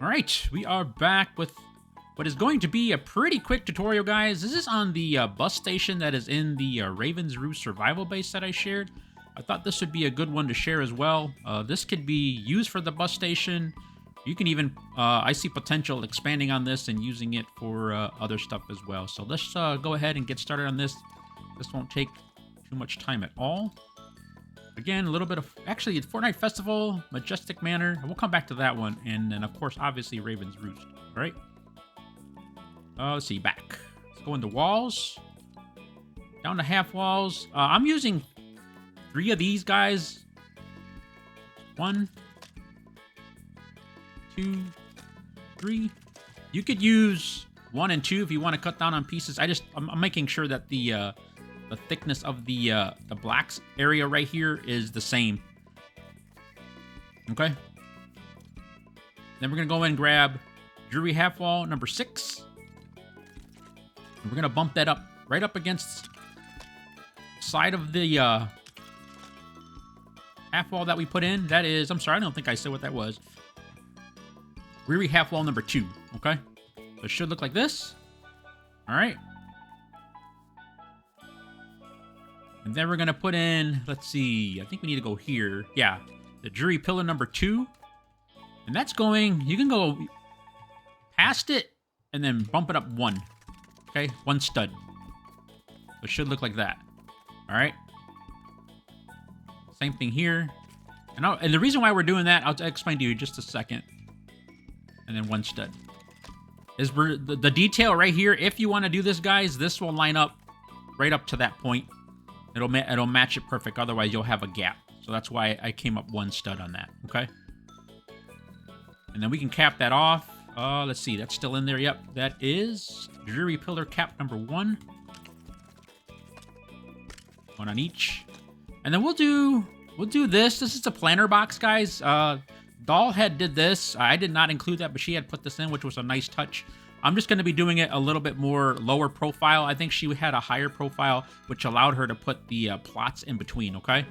All right, we are back with what is going to be a pretty quick tutorial, guys. This is on the bus station that is in the Ravens Roost Survival Base that I shared. I thought this would be a good one to share as well. This could be used for the bus station. You can even, I see potential expanding on this and using it for other stuff as well. So let's go ahead and get started on this. This won't take too much time at all. Again, a little bit of, actually, Fortnite Festival, Majestic Manor. We'll come back to that one. And then, of course, obviously, Ravens Roost. All right. Let's see, back. Let's go into walls. Down to half walls. I'm using 3 of these guys. 1, 2, 3. You could use 1 and 2 if you want to cut down on pieces. I'm making sure that the thickness of the blacks area right here is the same. Okay. Then we're gonna go in and grab jewelry half wall number 6. And we're gonna bump that up right up against the side of the half wall that we put in. That is, I'm sorry, I don't think I said what that was. Jewelry half wall number 2. Okay. So it should look like this. All right. And then we're going to put in, let's see, I think we need to go here. Yeah, the jury pillar number 2. And that's going, you can go past it and then bump it up 1. Okay, 1 stud. So it should look like that. All right. Same thing here. And the reason why we're doing that, I'll explain to you in just a second. And then 1 stud. Is the detail right here, if you want to do this, guys, this will line up right up to that point. It'll match it perfect. Otherwise, you'll have a gap. So that's why I came up 1 stud on that. Okay. And then we can cap that off. Let's see. That's still in there. Yep. That is jury pillar cap number 1. 1 on each. And then we'll do this. This is a planter box, guys. Dollhead did this. I did not include that, but she had put this in, which was a nice touch. I'm just going to be doing it a little bit more lower profile. I think she had a higher profile, which allowed her to put the plots in between, okay?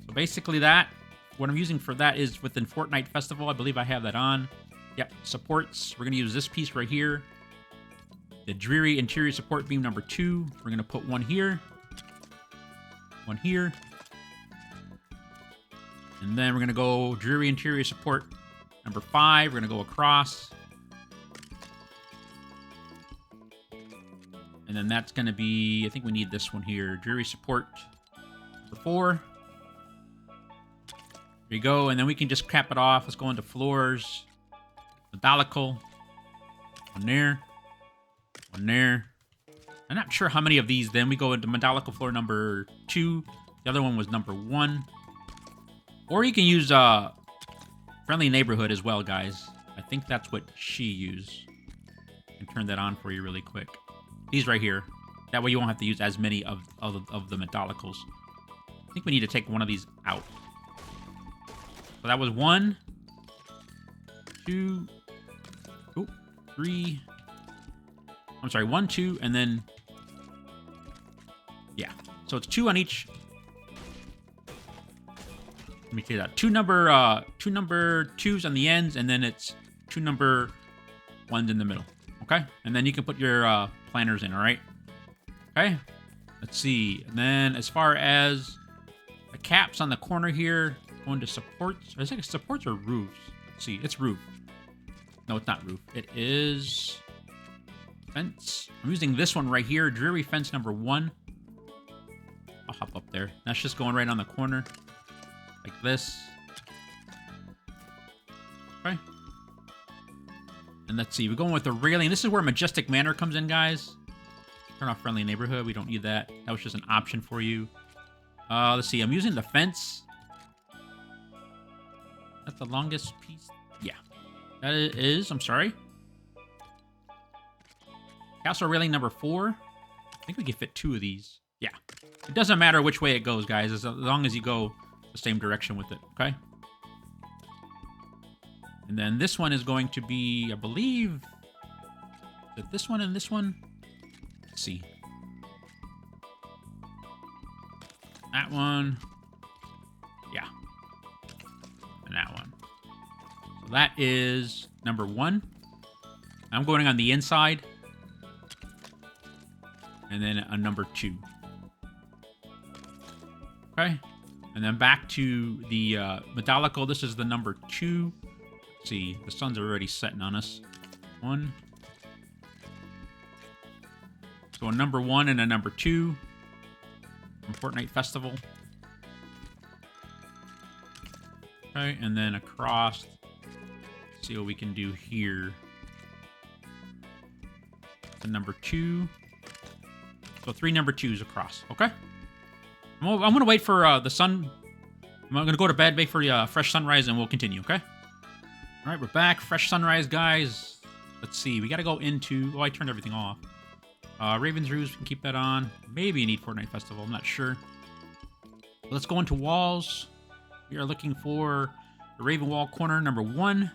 So basically that, what I'm using for that is within Fortnite Festival. I believe I have that on. Yep, supports. We're going to use this piece right here. The dreary interior support beam number 2. We're going to put 1 here. 1 here. And then we're going to go dreary interior support number 5. We're going to go across. And then that's going to be, I think we need this one here. Dreary support number 4. There you go. And then we can just cap it off. Let's go into floors. Medallical. 1 there. 1 there. I'm not sure how many of these. Then we go into Medallical floor number 2. The other one was number 1. Or you can use Friendly Neighborhood as well, guys. I think that's what she used. I can turn that on for you really quick. These right here. That way you won't have to use as many of the Medallicals. I think we need to take one of these out. So that was 1, 2, 3. I'm sorry, 1, 2, and then... Yeah. So it's 2 on each... Let me clear that. 2 number 2s on the ends, and then it's 2 number 1s in the middle. Okay? And then you can put your planners in, all right? Okay? Let's see. And then as far as the caps on the corner here, going to supports. I think it's supports or roofs. Let's see. It's roof. No, it's not roof. It is fence. I'm using this one right here. Dreary fence number 1. I'll hop up there. That's just going right on the corner. Like this. Okay. And let's see. We're going with the railing. This is where Majestic Manor comes in, guys. Turn off Friendly Neighborhood. We don't need that. That was just an option for you. Let's see. I'm using the fence. That's the longest piece. Yeah. That is. I'm sorry. Castle railing number 4. I think we can fit 2 of these. Yeah. It doesn't matter which way it goes, guys, as long as you go the same direction with it, okay? And then this one is going to be, I believe, is it this one and this one? Let's see. That one. Yeah. And that one. So that is number 1. I'm going on the inside. And then a number 2. Okay. And then back to the Medallical. This is the number 2. Let's see. The sun's already setting on us. 1. So a number 1 and a number 2 from Fortnite Festival. Okay, and then across. Let's see what we can do here. The number 2. So 3 number 2s across. Okay. I'm gonna wait for the sun. I'm gonna go to bed, wait for fresh sunrise, and we'll continue. Okay. All right, we're back. Fresh sunrise, guys. Let's see. We gotta go into. Oh, I turned everything off. Ravens Roost, we can keep that on. Maybe you need Fortnite Festival, I'm not sure. Let's go into walls. We are looking for the Raven wall corner, number 1.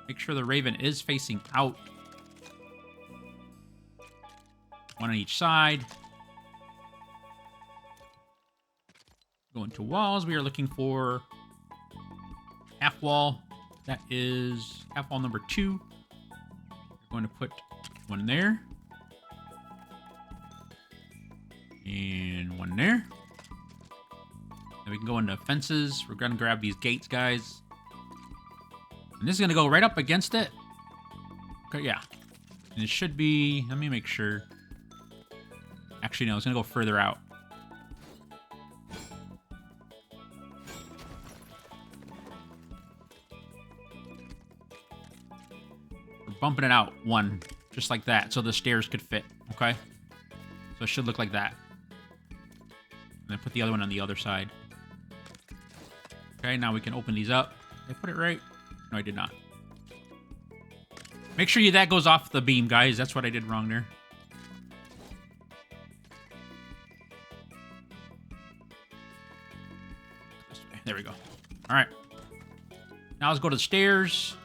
Make sure the Raven is facing out. 1 on each side. Go into walls. We are looking for half wall. That is half wall number 2. We're going to put 1 there. And 1 there. Then we can go into fences. We're going to grab these gates, guys. And this is going to go right up against it. Okay, yeah. And it should be... Let me make sure. Actually, no. It's going to go further out. We're bumping it out 1. Just like that. So the stairs could fit. Okay? So it should look like that. And then put the other one on the other side. Okay, now we can open these up. Did I put it right? No, I did not. Make sure that goes off the beam, guys. That's what I did wrong there. This way. There we go. All right. Now let's go to the stairs.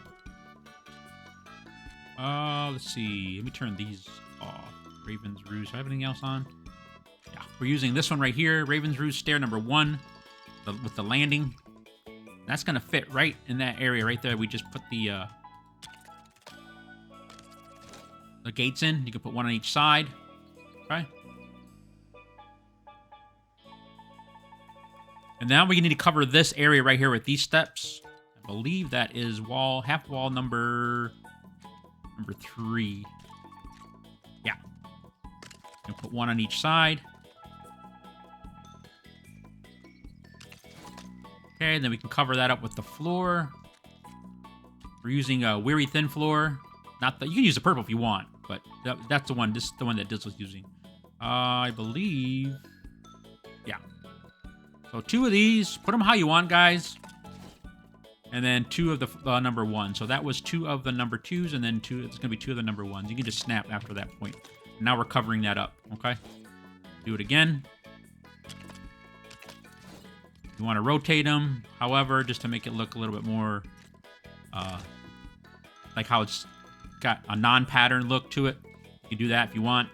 Let's see. Let me turn these off. Ravens Roost. Do I have anything else on? Yeah, we're using this one right here. Ravens Roost stair number 1 with the landing. That's going to fit right in that area right there. We just put the gates in. You can put 1 on each side. Okay. And now we need to cover this area right here with these steps. I believe that is half wall number 3. Yeah. And put 1 on each side. Okay, and then we can cover that up with the floor. We're using a Weary Thin floor. Not the, you can use the purple if you want, but that's the one. This is the one that Dizzle's using. I believe. Yeah. So 2 of these. Put them how you want, guys. And then 2 of the number 1. So that was 2 of the number 2s, and then 2. It's gonna be 2 of the number 1s. You can just snap after that point. Now we're covering that up. Okay. Do it again. You want to rotate them, however, just to make it look a little bit more like how it's got a non-pattern look to it. You can do that if you want.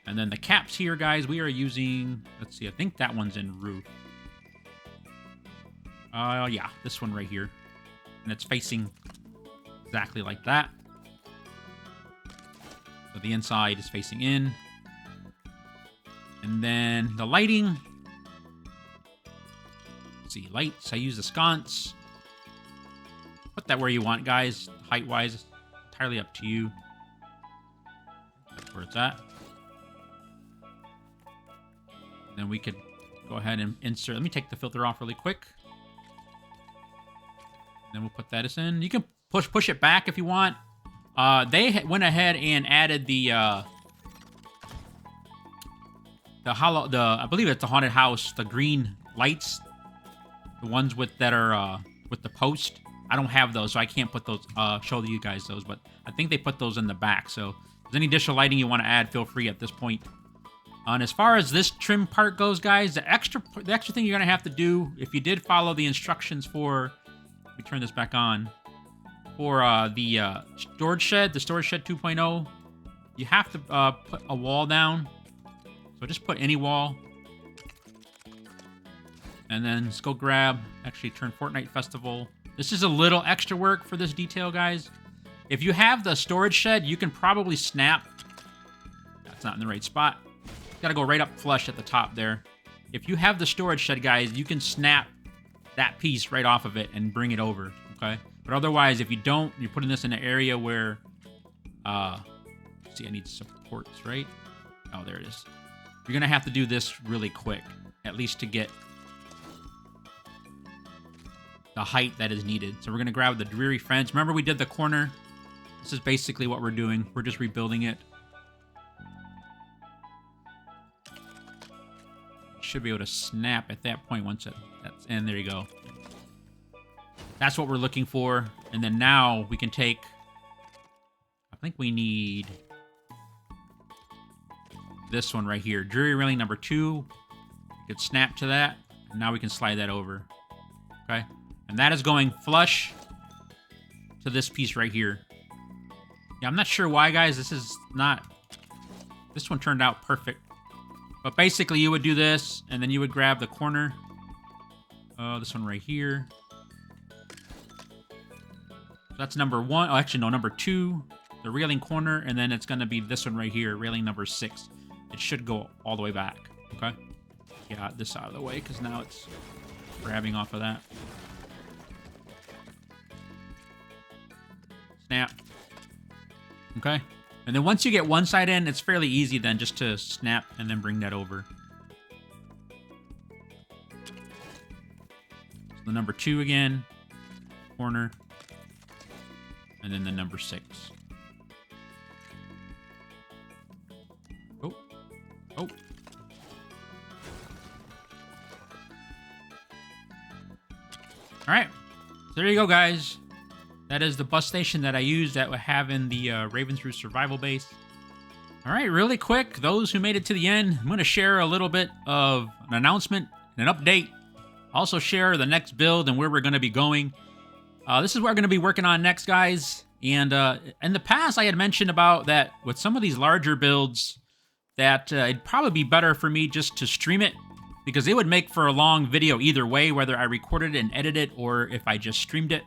And then the caps here, guys, we are using, let's see, I think that one's in roof. Yeah, this one right here. And it's facing exactly like that. So the inside is facing in. And then the lighting. See, lights. I use the sconce. Put that where you want, guys. Height-wise, entirely up to you. That's where it's at. Then we could go ahead and insert. Let me take the filter off really quick. Then we'll put that in. You can push it back if you want. They went ahead and added the I believe it's the haunted house, the green lights. The ones that are with the post. I don't have those, so I can't put those, show you guys those, but I think they put those in the back. So if there's any additional lighting you want to add, feel free at this point. And as far as this trim part goes, guys, the extra thing you're going to have to do, if you did follow the instructions for, let me turn this back on, for the storage shed 2.0, you have to put a wall down. So just put any wall. And then let's go grab, actually turn Fortnite Festival This is a little extra work for this detail, guys. If you have the storage shed, you can probably snap. That's not in the right spot. Gotta go right up flush at the top there. If you have the storage shed, guys, you can snap that piece right off of it and bring it over, okay? But otherwise, if you don't, you're putting this in an area where, see, I need supports, right? Oh, there it is. You're gonna have to do this really quick, at least to get the height that is needed. So we're gonna grab the dreary fence. Remember we did the corner? This is basically what we're doing. We're just rebuilding it. Should be able to snap at that point once that's in. There you go. That's what we're looking for. And then now we can take, I think we need this one right here. Dreary railing number 2. You could snap to that. And now we can slide that over. Okay. And that is going flush to this piece right here. Yeah, I'm not sure why, guys. This one turned out perfect. But basically, you would do this, and then you would grab the corner. This one right here. So that's number 1. Oh, actually, no, number 2. The railing corner, and then it's going to be this one right here, railing number 6. It should go all the way back, okay? Get this out of the way, because now it's grabbing off of that. Snap. Okay? And then once you get one side in, it's fairly easy then just to snap and then bring that over. So the number 2 again, corner, and then the number 6. Oh. Oh. All right. So there you go, guys. That is the bus station that I used that we have in the Ravens Roost Survival Base. All right, really quick, those who made it to the end, I'm going to share a little bit of an announcement and an update. Also share the next build and where we're going to be going. This is what we're going to be working on next, guys. And in the past, I had mentioned about that with some of these larger builds, that it'd probably be better for me just to stream it, because it would make for a long video either way, whether I recorded it and edited it or if I just streamed it.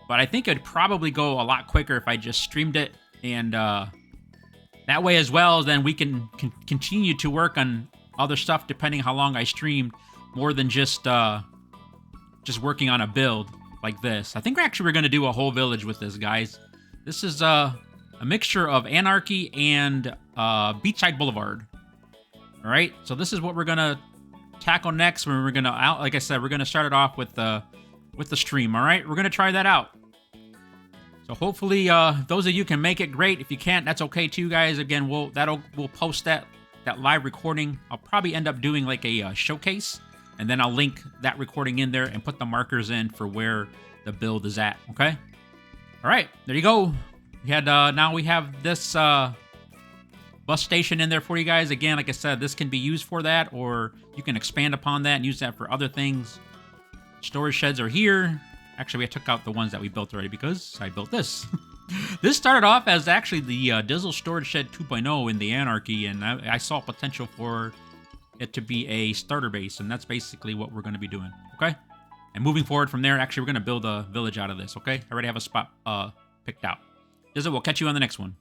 But I think it'd probably go a lot quicker if I just streamed it, and that way as well, then we can continue to work on other stuff depending how long I streamed, more than just working on a build like this. I think we're going to do a whole village with this, guys. This is a mixture of Anarchy and Beachside Boulevard. All right, so this is what we're going to tackle next. When we're going to, like I said, we're going to start it off with the stream. All right, we're going to try that out. So hopefully those of you can make it, great. If you can't, that's okay too, guys. Again, we'll post that live recording. I'll probably end up doing like a showcase, and then I'll link that recording in there and put the markers in for where the build is at. Okay. All right, there you go. We had now we have this bus station in there for you guys. Again, like I said, this can be used for that, or you can expand upon that and use that for other things. Storage sheds are here. Actually, we took out the ones that we built already because I built this. This started off as actually the TDIZZLE Storage Shed 2.0 in the Anarchy, and I saw potential for it to be a starter base, and that's basically what we're going to be doing, okay? And moving forward from there, actually, we're going to build a village out of this, okay? I already have a spot picked out. TDIZZLE, we'll catch you on the next one.